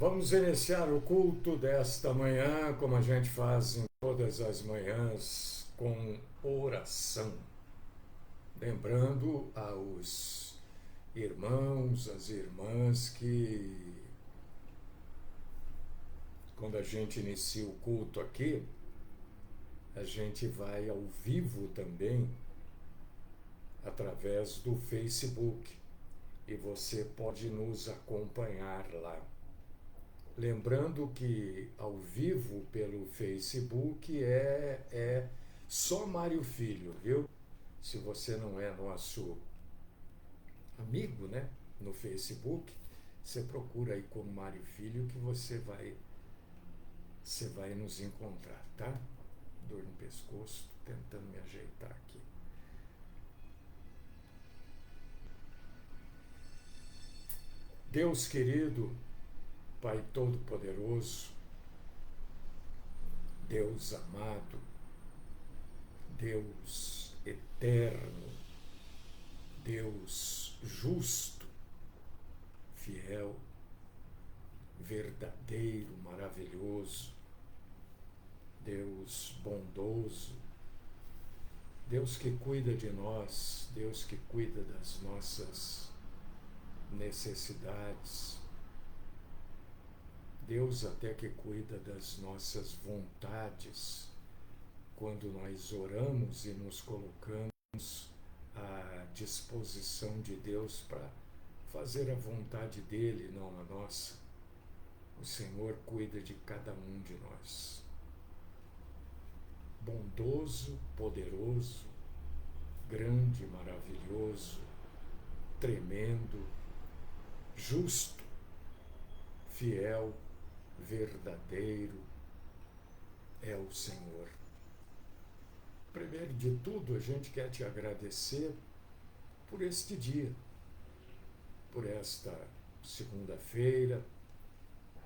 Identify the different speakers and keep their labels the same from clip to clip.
Speaker 1: Vamos iniciar o culto desta manhã, como a gente faz em todas as manhãs, com oração. Lembrando aos irmãos, às irmãs, que quando a gente inicia o culto aqui, a gente vai ao vivo também, através do Facebook, e você pode nos acompanhar lá. Lembrando que ao vivo pelo Facebook é só Mário Filho, viu? Se você não é nosso amigo, né, no Facebook, você procura aí como Mário Filho que você vai nos encontrar, tá? Dor no pescoço, tentando me ajeitar aqui. Deus querido, Pai Todo-Poderoso, Deus amado, Deus eterno, Deus justo, fiel, verdadeiro, maravilhoso, Deus bondoso, Deus que cuida de nós, Deus que cuida das nossas necessidades, Deus até que cuida das nossas vontades, quando nós oramos e nos colocamos à disposição de Deus para fazer a vontade dele, não a nossa. O Senhor cuida de cada um de nós. Bondoso, poderoso, grande, maravilhoso, tremendo, justo, fiel, verdadeiro é o Senhor. Primeiro de tudo, a gente quer te agradecer por este dia, por esta segunda-feira.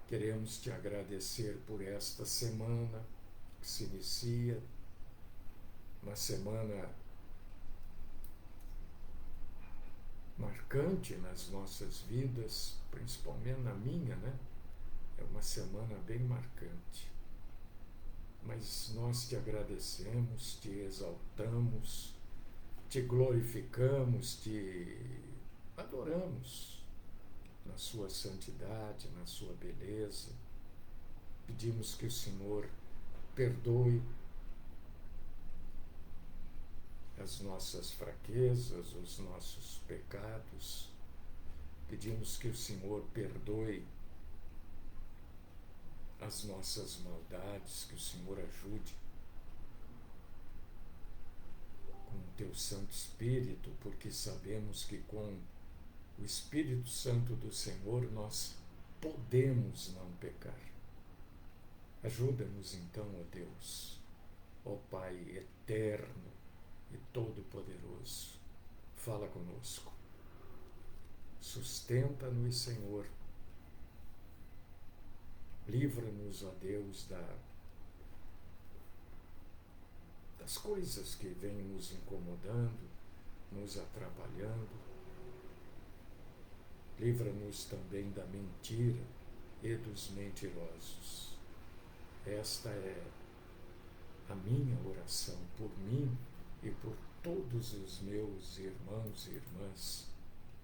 Speaker 1: Queremos te agradecer por esta semana que se inicia, uma semana marcante nas nossas vidas, principalmente na minha, né? É uma semana bem marcante. Mas nós te agradecemos, te exaltamos, te glorificamos, te adoramos na sua santidade, na sua beleza. Pedimos que o Senhor perdoe as nossas fraquezas, os nossos pecados. Pedimos que o Senhor perdoe as nossas maldades, que o Senhor ajude com o teu Santo Espírito, porque sabemos que com o Espírito Santo do Senhor nós podemos não pecar. Ajuda-nos então, ó Deus, ó Pai eterno e todo-poderoso, fala conosco. Sustenta-nos, Senhor. Livra-nos, ó Deus, das coisas que vêm nos incomodando, nos atrapalhando. Livra-nos também da mentira e dos mentirosos. Esta é a minha oração por mim e por todos os meus irmãos e irmãs,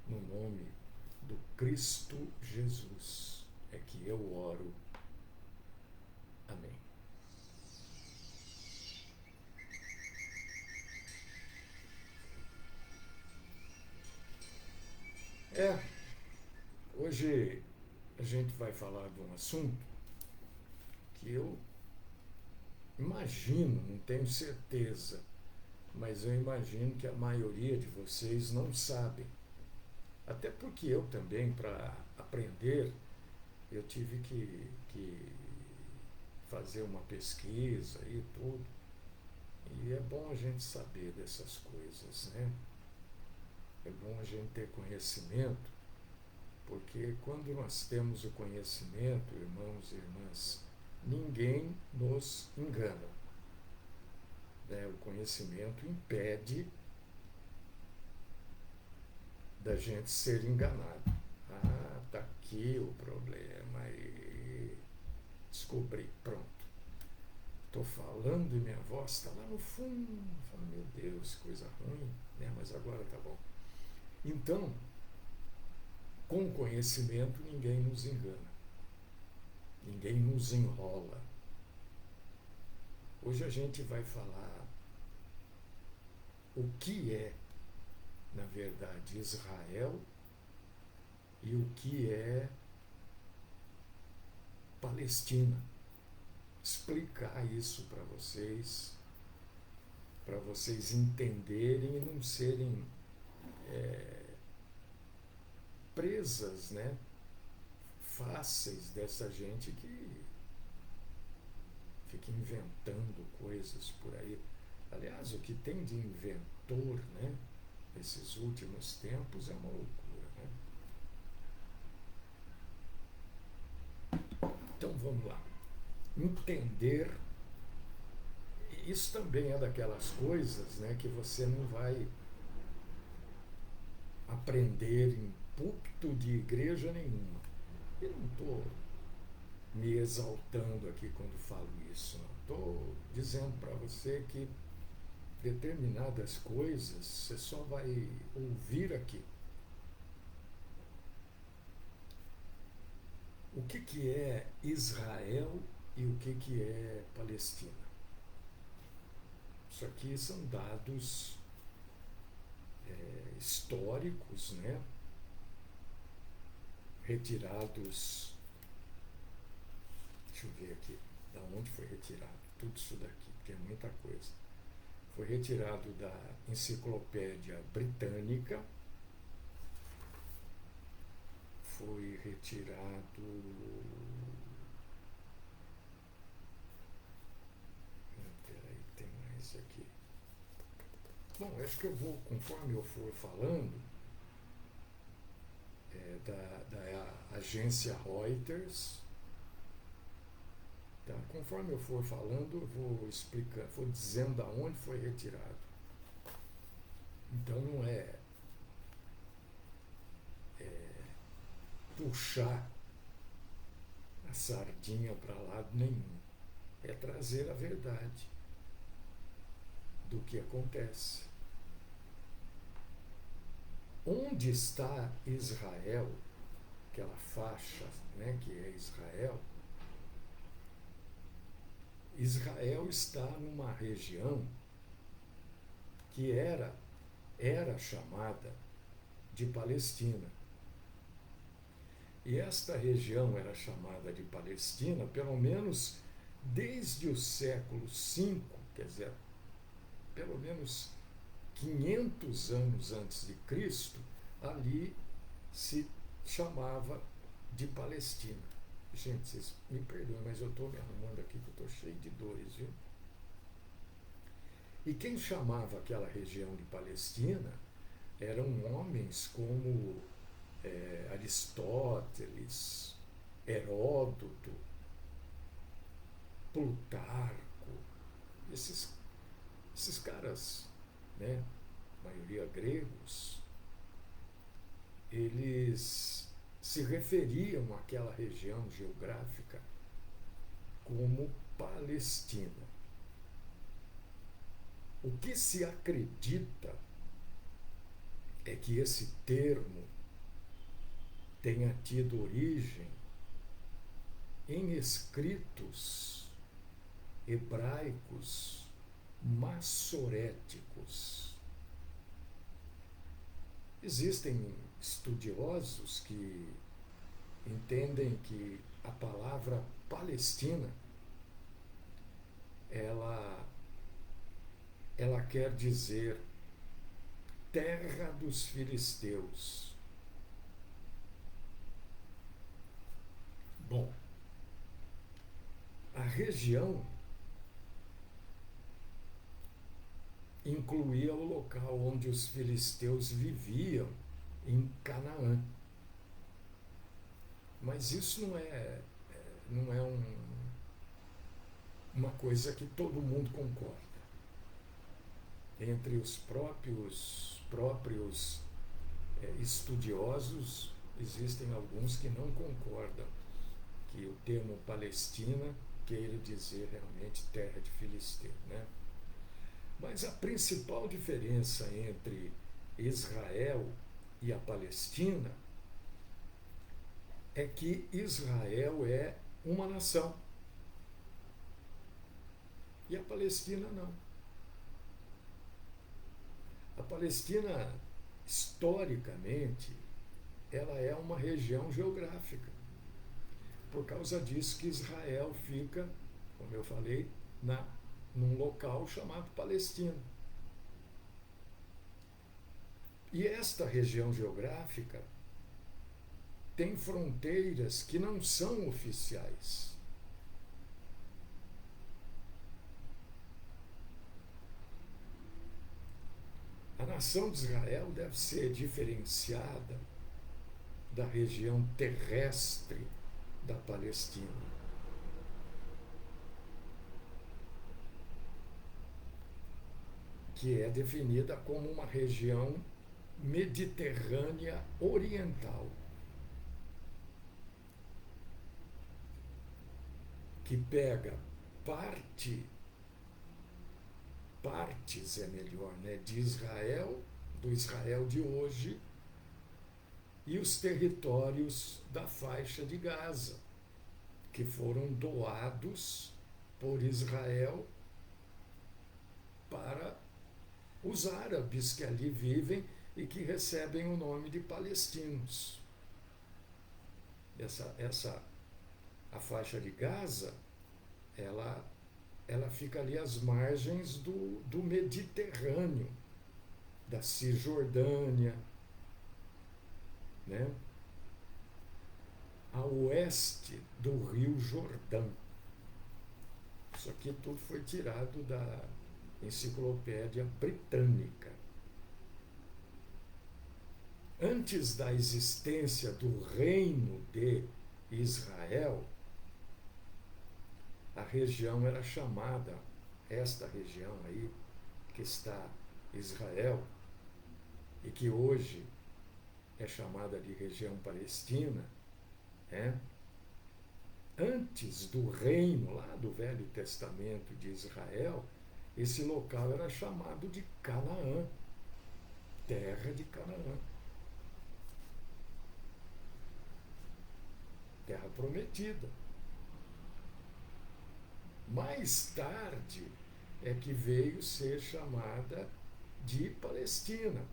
Speaker 1: no nome do Cristo Jesus é que eu oro. Amém. Hoje a gente vai falar de um assunto que eu imagino, não tenho certeza, mas eu imagino que a maioria de vocês não sabem. Até porque eu também, para aprender, eu tive que fazer uma pesquisa e tudo. E é bom a gente saber dessas coisas, né? É bom a gente ter conhecimento, porque quando nós temos o conhecimento, irmãos e irmãs, ninguém nos engana. O conhecimento impede da gente ser enganado. Tá aqui o problema. descobri. Pronto. Estou falando e minha voz está lá no fundo. Falo, meu Deus, coisa ruim, né? Mas agora tá bom. Então, com conhecimento, ninguém nos engana. Ninguém nos enrola. Hoje a gente vai falar o que é, na verdade, Israel e o que é Palestina. Explicar isso para vocês entenderem e não serem presas, né, fáceis dessa gente que fica inventando coisas por aí. Aliás, o que tem de inventor, né, nesses últimos tempos é uma loucura, né? Então vamos lá. Entender, isso também é daquelas coisas, né, que você não vai aprender em púlpito de igreja nenhuma. E não estou me exaltando aqui quando falo isso, não. Estou dizendo para você que determinadas coisas você só vai ouvir aqui. O que é Israel e o que é Palestina? Isso aqui são dados históricos, né? Retirados. Deixa eu ver aqui, da onde foi retirado tudo isso daqui, porque é muita coisa. Foi retirado da Enciclopédia Britânica, foi retirado. Peraí, tem mais aqui. Bom, acho que eu vou, conforme eu for falando, da agência Reuters. Tá? Conforme eu for falando, eu vou explicando, vou dizendo de onde foi retirado. Então não é puxar a sardinha para lado nenhum. É trazer a verdade do que acontece. Onde está Israel, aquela faixa, né, que é Israel? Israel está numa região que era chamada de Palestina. E esta região era chamada de Palestina, pelo menos desde o século V, quer dizer, pelo menos 500 anos antes de Cristo, ali se chamava de Palestina. Gente, vocês me perdoem, mas eu estou me arrumando aqui que eu estou cheio de dores, viu? E quem chamava aquela região de Palestina eram homens como Aristóteles, Heródoto, Plutarco, esses caras, né, a maioria gregos, eles se referiam àquela região geográfica como Palestina. O que se acredita é que esse termo tenha tido origem em escritos hebraicos massoréticos. Existem estudiosos que entendem que a palavra Palestina ela quer dizer terra dos filisteus. Bom, a região incluía o local onde os filisteus viviam, em Canaã. Mas isso não é uma coisa que todo mundo concorda. Entre os próprios estudiosos, existem alguns que não concordam que o termo Palestina queira dizer realmente terra de Filisteu, né? Mas a principal diferença entre Israel e a Palestina é que Israel é uma nação e a Palestina não. A Palestina, historicamente, ela é uma região geográfica. Por causa disso que Israel fica, como eu falei, num local chamado Palestina. E esta região geográfica tem fronteiras que não são oficiais. A nação de Israel deve ser diferenciada da região terrestre da Palestina. Que é definida como uma região mediterrânea oriental, que pega partes é melhor, né, de Israel, do Israel de hoje, e os territórios da faixa de Gaza, que foram doados por Israel para os árabes que ali vivem e que recebem o nome de palestinos. A faixa de Gaza, ela fica ali às margens do Mediterrâneo, da Cisjordânia, né? A oeste do Rio Jordão. Isso aqui tudo foi tirado da Enciclopédia Britânica. Antes da existência do Reino de Israel, a região era chamada, esta região aí, que está Israel, e que hoje é chamada de região palestina, né? Antes do reino, lá do Velho Testamento de Israel, esse local era chamado de Canaã, terra de Canaã. Terra prometida. Mais tarde é que veio ser chamada de Palestina.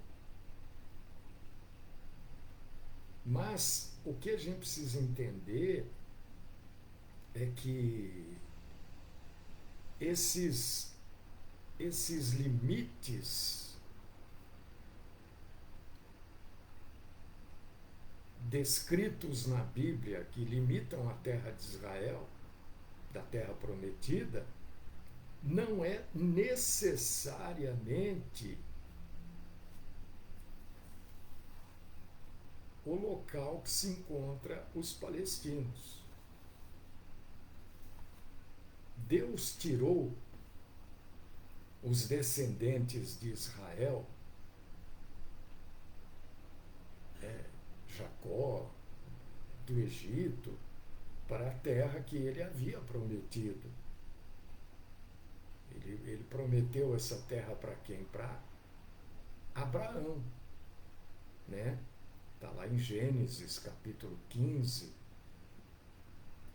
Speaker 1: Mas o que a gente precisa entender é que esses limites descritos na Bíblia que limitam a terra de Israel, da terra prometida, não é necessariamente o local que se encontra os palestinos. Deus tirou os descendentes de Israel, Jacó, do Egito, para a terra que ele havia prometido. Ele prometeu essa terra para quem? Para Abraão, né? Está lá em Gênesis, capítulo 15,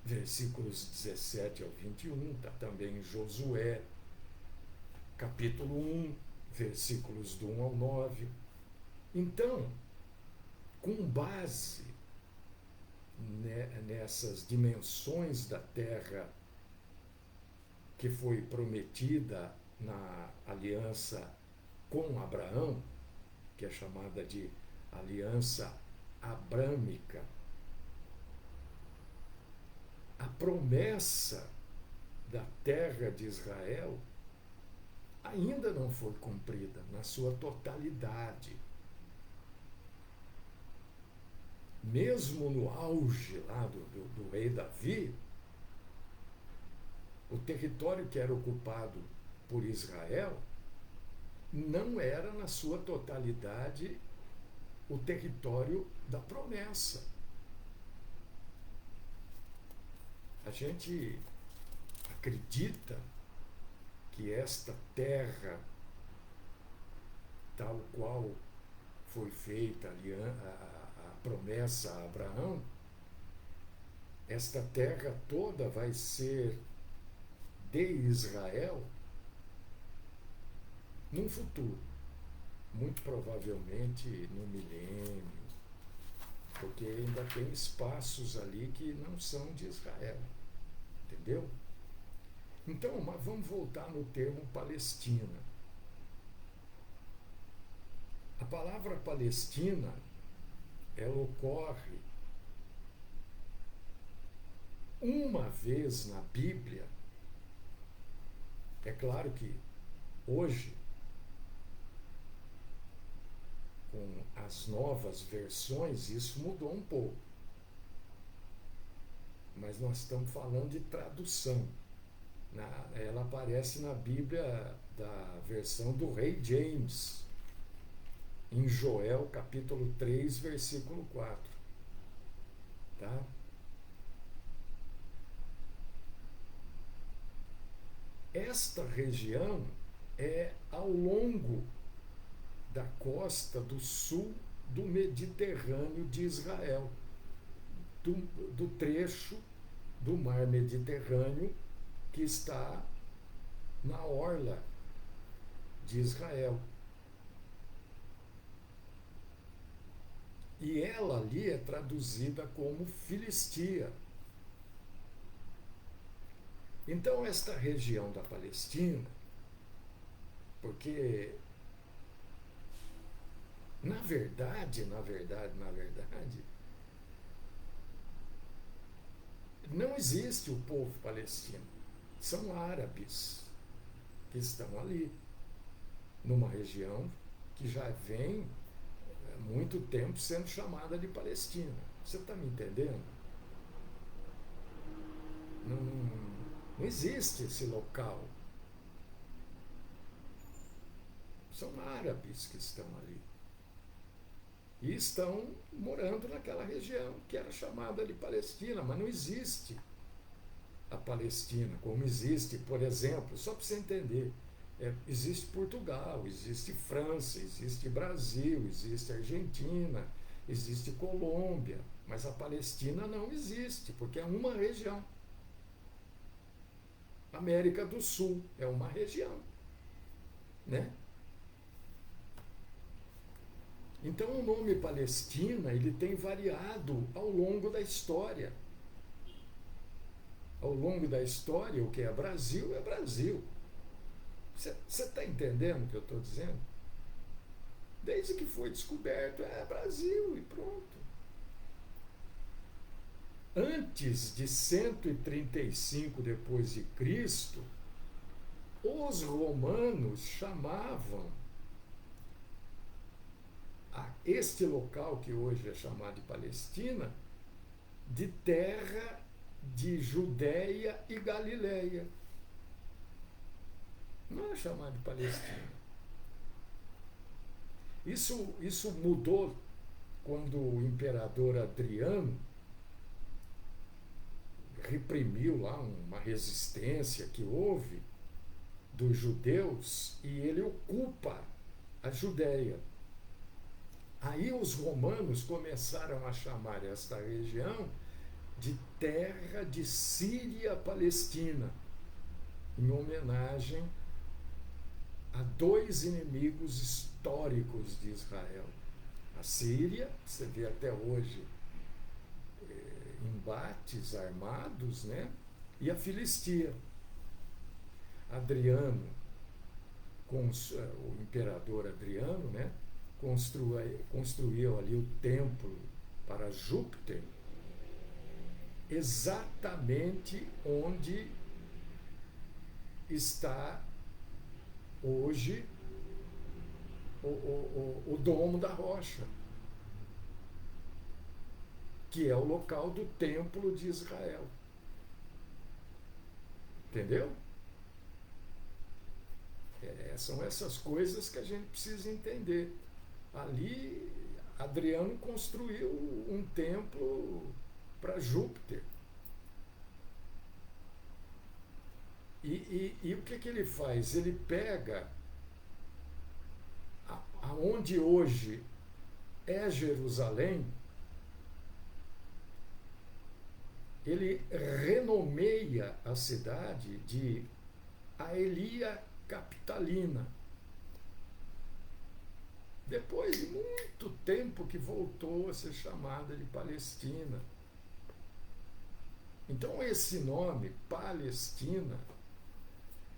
Speaker 1: versículos 17 ao 21, está também em Josué, capítulo 1, versículos do 1 ao 9. Então, com base nessas dimensões da terra que foi prometida na aliança com Abraão, que é chamada de aliança abrâmica, a promessa da terra de Israel ainda não foi cumprida na sua totalidade. Mesmo no auge lá do rei Davi, o território que era ocupado por Israel não era na sua totalidade o território da promessa. A gente acredita que esta terra, tal qual foi feita a promessa a Abraão, esta terra toda vai ser de Israel num futuro, muito provavelmente no milênio, porque ainda tem espaços ali que não são de Israel, entendeu? Então, mas vamos voltar no termo Palestina. A palavra Palestina, ela ocorre uma vez na Bíblia. É claro que hoje, com as novas versões, isso mudou um pouco. Mas nós estamos falando de tradução. Ela aparece na Bíblia da versão do Rei James, em Joel capítulo 3, versículo 4. Tá? Esta região é ao longo da costa do sul do Mediterrâneo de Israel, do trecho do mar Mediterrâneo que está na orla de Israel. E ela ali é traduzida como Filistia. Então, esta região da Palestina, porque na verdade, não existe o povo palestino. São árabes que estão ali, numa região que já vem há muito tempo sendo chamada de Palestina. Você está me entendendo? Não existe esse local. São árabes que estão ali. E estão morando naquela região que era chamada de Palestina, mas não existe a Palestina, como existe, por exemplo, só para você entender, existe Portugal, existe França, existe Brasil, existe Argentina, existe Colômbia, mas a Palestina não existe, porque é uma região. América do Sul é uma região, né? Então o nome Palestina, ele tem variado ao longo da história. Ao longo da história, o que é Brasil é Brasil. Você está entendendo o que eu estou dizendo? Desde que foi descoberto, é Brasil e pronto. Antes de 135 depois de Cristo, os romanos chamavam a este local que hoje é chamado de Palestina de terra de Judéia e Galileia. Não é chamado de Palestina. Isso mudou quando o imperador Adriano reprimiu lá uma resistência que houve dos judeus e ele ocupa a Judéia. Aí os romanos começaram a chamar esta região de terra de Síria-Palestina, em homenagem a dois inimigos históricos de Israel. A Síria, você vê até hoje embates armados, né? E a Filistia. Adriano, o imperador Adriano, né? Construiu ali o templo para Júpiter, exatamente onde está hoje o Domo da Rocha, que é o local do Templo de Israel. Entendeu? São essas coisas que a gente precisa entender. Ali, Adriano construiu um templo para Júpiter. E o que ele faz? Ele pega aonde hoje é Jerusalém, ele renomeia a cidade de Aelia Capitolina. Depois de muito tempo que voltou a ser chamada de Palestina. Então esse nome, Palestina,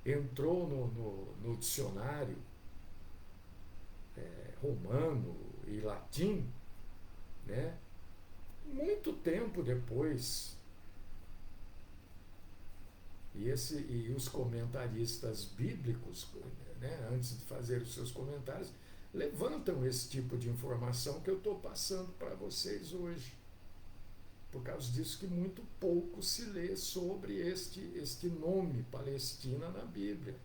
Speaker 1: entrou no dicionário romano e latim, né? Muito tempo depois. E os comentaristas bíblicos, né, antes de fazer os seus comentários, levantam esse tipo de informação que eu estou passando para vocês hoje. Por causa disso que muito pouco se lê sobre este nome Palestina na Bíblia.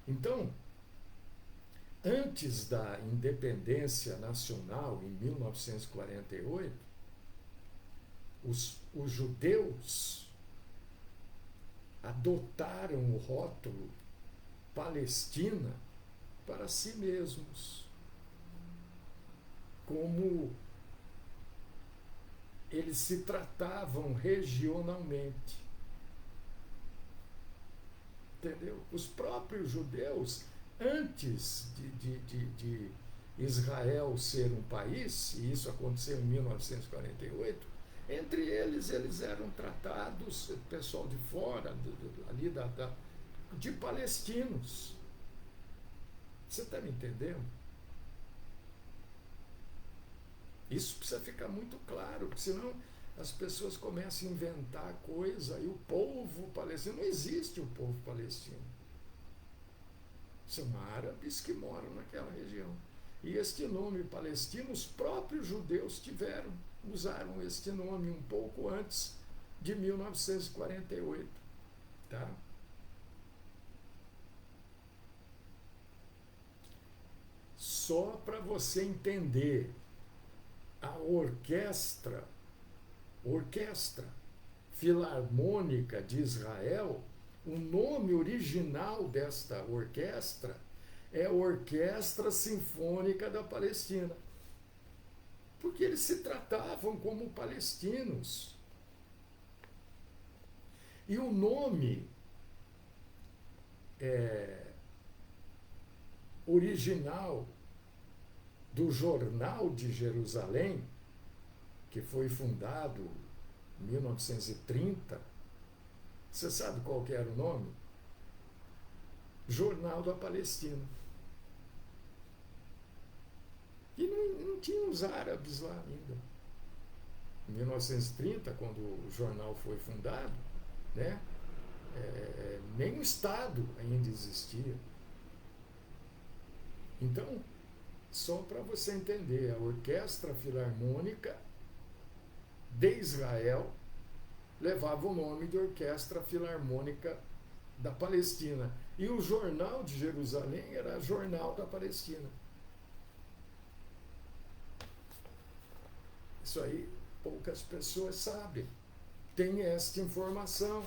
Speaker 1: Então, antes da independência nacional, em 1948, os judeus adotaram o rótulo Palestina para si mesmos, como eles se tratavam regionalmente. Entendeu? Os próprios judeus, antes de Israel ser um país, e isso aconteceu em 1948, entre eles eram tratados, pessoal de fora, ali de palestinos. Você está me entendendo? Isso precisa ficar muito claro, porque senão as pessoas começam a inventar coisa e o povo palestino, não existe o povo palestino. São árabes que moram naquela região. E este nome palestino, os próprios judeus usaram este nome um pouco antes de 1948. Tá? Só para você entender, a orquestra Filarmônica de Israel, o nome original desta orquestra é a Orquestra Sinfônica da Palestina. Porque eles se tratavam como palestinos. E o nome original do Jornal de Jerusalém, que foi fundado em 1930, você sabe qual que era o nome? Jornal da Palestina. E não tinha os árabes lá ainda. Em 1930, quando o jornal foi fundado, né, nem o Estado ainda existia. Então, só para você entender, a Orquestra Filarmônica de Israel levava o nome de Orquestra Filarmônica da Palestina. E o Jornal de Jerusalém era Jornal da Palestina. Isso aí poucas pessoas sabem. Tem esta informação,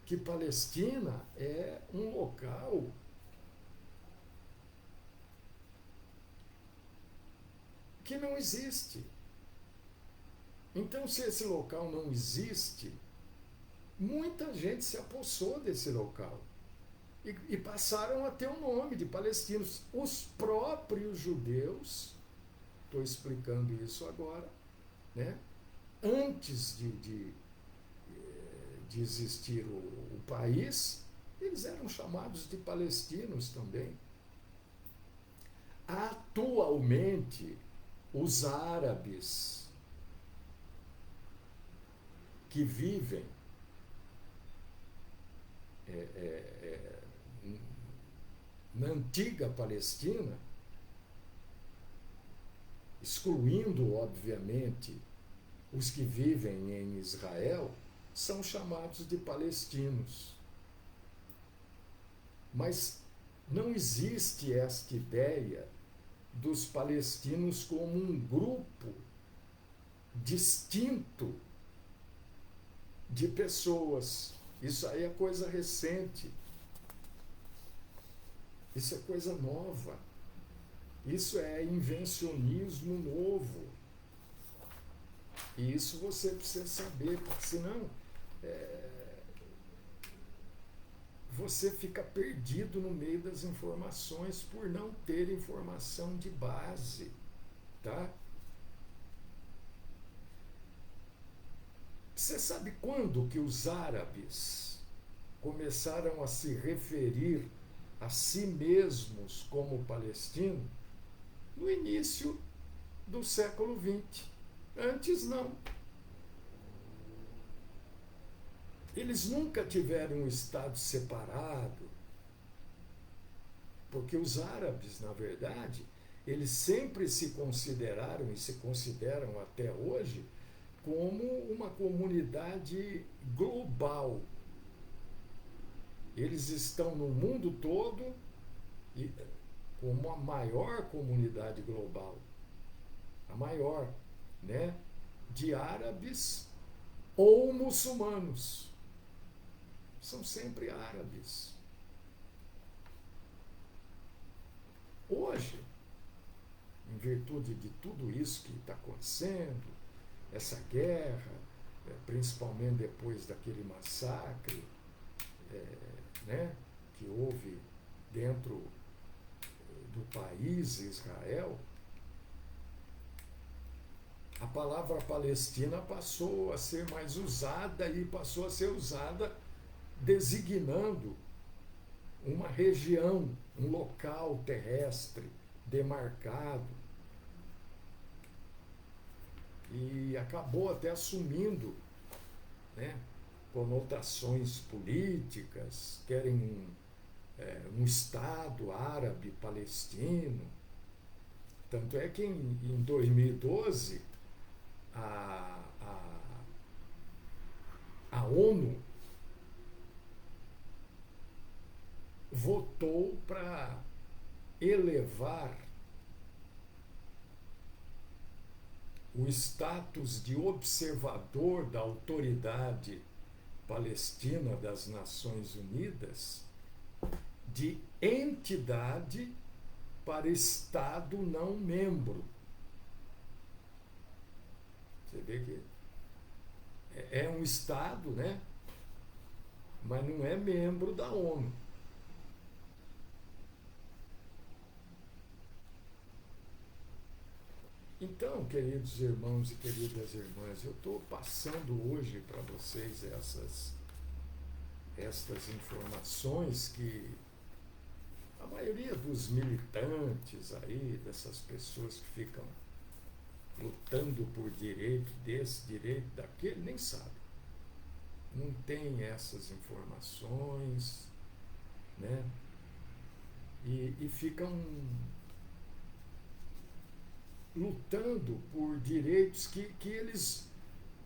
Speaker 1: que Palestina é um local que não existe. Então, se esse local não existe, muita gente se apossou desse local e passaram a ter o nome de palestinos. Os próprios judeus, estou explicando isso agora, né? Antes de existir o país, eles eram chamados de palestinos também. Atualmente, os árabes que vivem na antiga Palestina, excluindo, obviamente, os que vivem em Israel, são chamados de palestinos. Mas não existe esta ideia dos palestinos como um grupo distinto de pessoas. Isso aí é coisa recente. Isso é coisa nova. Isso é invencionismo novo. E isso você precisa saber, porque senão você fica perdido no meio das informações por não ter informação de base, tá? Você sabe quando que os árabes começaram a se referir a si mesmos como palestinos? No início do século XX. Antes não. Eles nunca tiveram um Estado separado, porque os árabes, na verdade, eles sempre se consideraram e se consideram até hoje como uma comunidade global. Eles estão no mundo todo e como a maior comunidade global, a maior, né, de árabes ou muçulmanos. São sempre árabes. Hoje, em virtude de tudo isso que está acontecendo, essa guerra, principalmente depois daquele massacre, né, que houve dentro do país Israel, a palavra Palestina passou a ser mais usada e passou a ser usada designando uma região, um local terrestre demarcado. E acabou até assumindo, né, conotações políticas, querem um Estado árabe palestino. Tanto é que em 2012 a ONU votou para elevar o status de observador da Autoridade Palestina das Nações Unidas de entidade para Estado não membro. Você vê que é um Estado, né? Mas não é membro da ONU. Então, queridos irmãos e queridas irmãs, eu estou passando hoje para vocês estas informações que a maioria dos militantes aí, dessas pessoas que ficam lutando por direito desse, direito daquele, nem sabe. Não tem essas informações, né? E ficam lutando por direitos que eles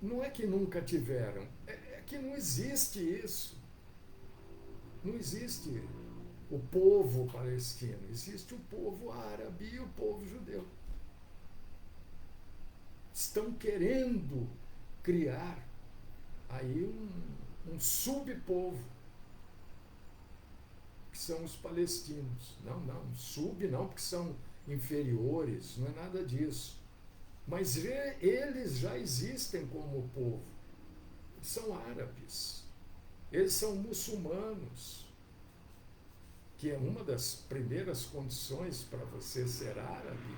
Speaker 1: não é que nunca tiveram, é que não existe isso. Não existe o povo palestino, existe o povo árabe e o povo judeu. Estão querendo criar aí um subpovo, que são os palestinos. Não, sub não, porque são inferiores, não é nada disso. Mas eles já existem como povo. Eles são árabes. Eles são muçulmanos, que é uma das primeiras condições para você ser árabe,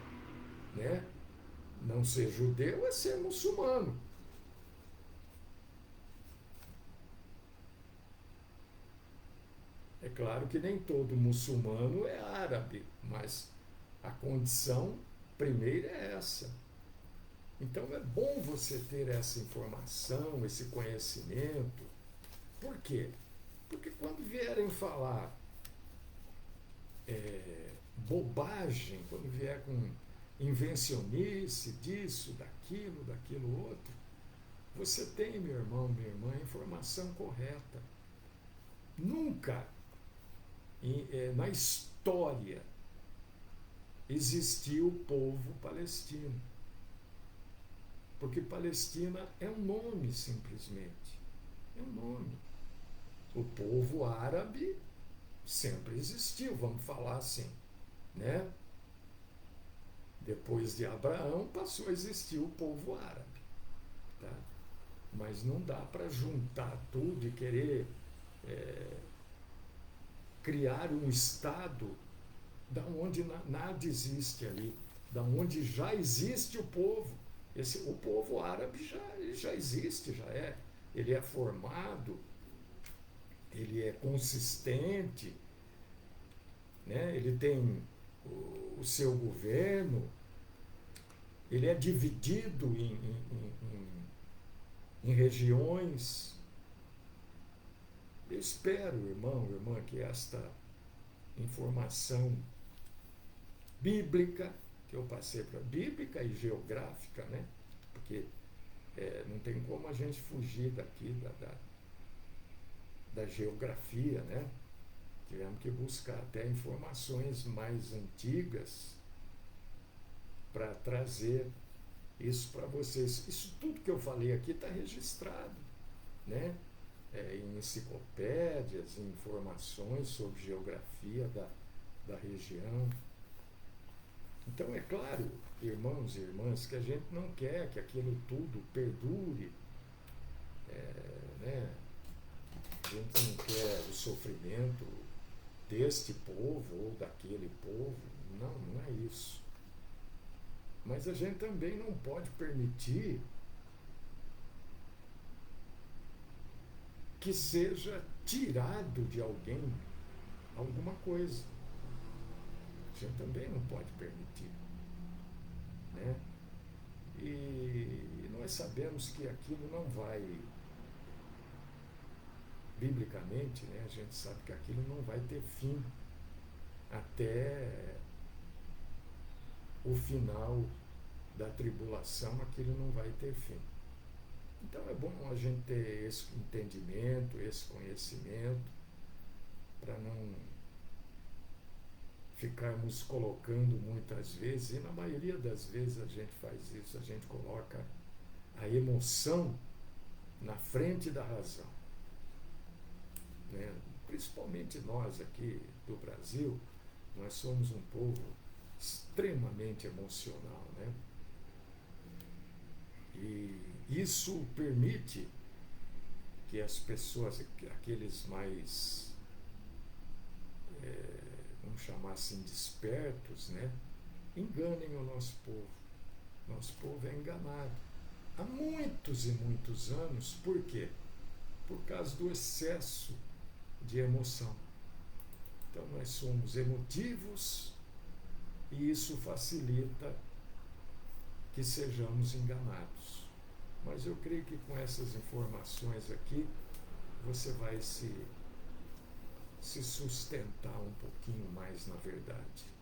Speaker 1: né? Não ser judeu é ser muçulmano. É claro que nem todo muçulmano é árabe, mas a condição primeira é essa. Então é bom você ter essa informação, esse conhecimento. Por quê? Porque quando vierem falar bobagem, quando vier com invencionice disso, daquilo outro, você tem, meu irmão, minha irmã, a informação correta. Nunca na história existiu o povo palestino. Porque Palestina é um nome, simplesmente. É um nome. O povo árabe sempre existiu, vamos falar assim, né? Depois de Abraão passou a existir o povo árabe, tá? Mas não dá para juntar tudo e querer criar um estado da onde nada existe ali, da onde já existe o povo. O povo árabe já existe, ele é formado, ele é consistente, né? Ele tem o seu governo, ele é dividido em regiões. Eu espero, irmão, irmã, que esta informação bíblica que eu passei para bíblica e geográfica, né? Porque não tem como a gente fugir daqui da geografia, né? Tivemos que buscar até informações mais antigas para trazer isso para vocês. Isso tudo que eu falei aqui está registrado, né? Em enciclopédias, em informações sobre geografia da região. Então, é claro, irmãos e irmãs, que a gente não quer que aquilo tudo perdure, né? A gente não quer o sofrimento deste povo ou daquele povo. Não é isso. Mas a gente também não pode permitir que seja tirado de alguém alguma coisa. A gente também não pode permitir, né? E nós sabemos que aquilo não vai, biblicamente, né, a gente sabe que aquilo não vai ter fim até o final da tribulação, aquilo não vai ter fim. Então é bom a gente ter esse entendimento, esse conhecimento, para não ficarmos colocando muitas vezes, e na maioria das vezes a gente faz isso, a gente coloca a emoção na frente da razão, né? Principalmente nós aqui do Brasil, nós somos um povo extremamente emocional, né? E isso permite que as pessoas, aqueles mais, vamos chamar assim, despertos, né, enganem o nosso povo. Nosso povo é enganado há muitos e muitos anos. Por quê? Por causa do excesso de emoção. Então nós somos emotivos e isso facilita que sejamos enganados. Mas eu creio que com essas informações aqui você vai se sustentar um pouquinho mais na verdade.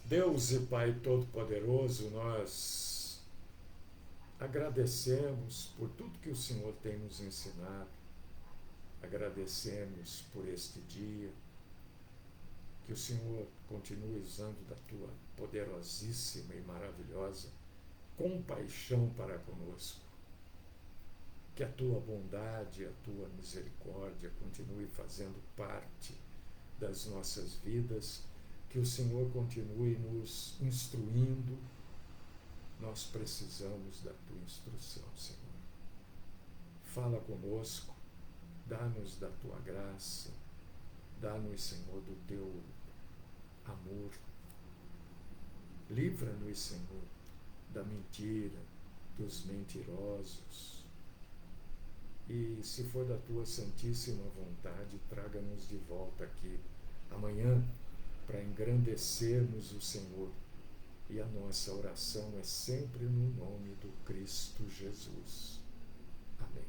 Speaker 1: Deus e Pai Todo-Poderoso, nós agradecemos por tudo que o Senhor tem nos ensinado, agradecemos por este dia, que o Senhor continue usando da Tua poderosíssima e maravilhosa compaixão para conosco, que a Tua bondade, a Tua misericórdia continue fazendo parte das nossas vidas, que o Senhor continue nos instruindo. Nós precisamos da Tua instrução, Senhor. Fala conosco, dá-nos da Tua graça, dá-nos, Senhor, do Teu amor. Livra-nos, Senhor, da mentira, dos mentirosos. E, se for da Tua santíssima vontade, traga-nos de volta aqui amanhã para engrandecermos o Senhor. E a nossa oração é sempre no nome do Cristo Jesus. Amém.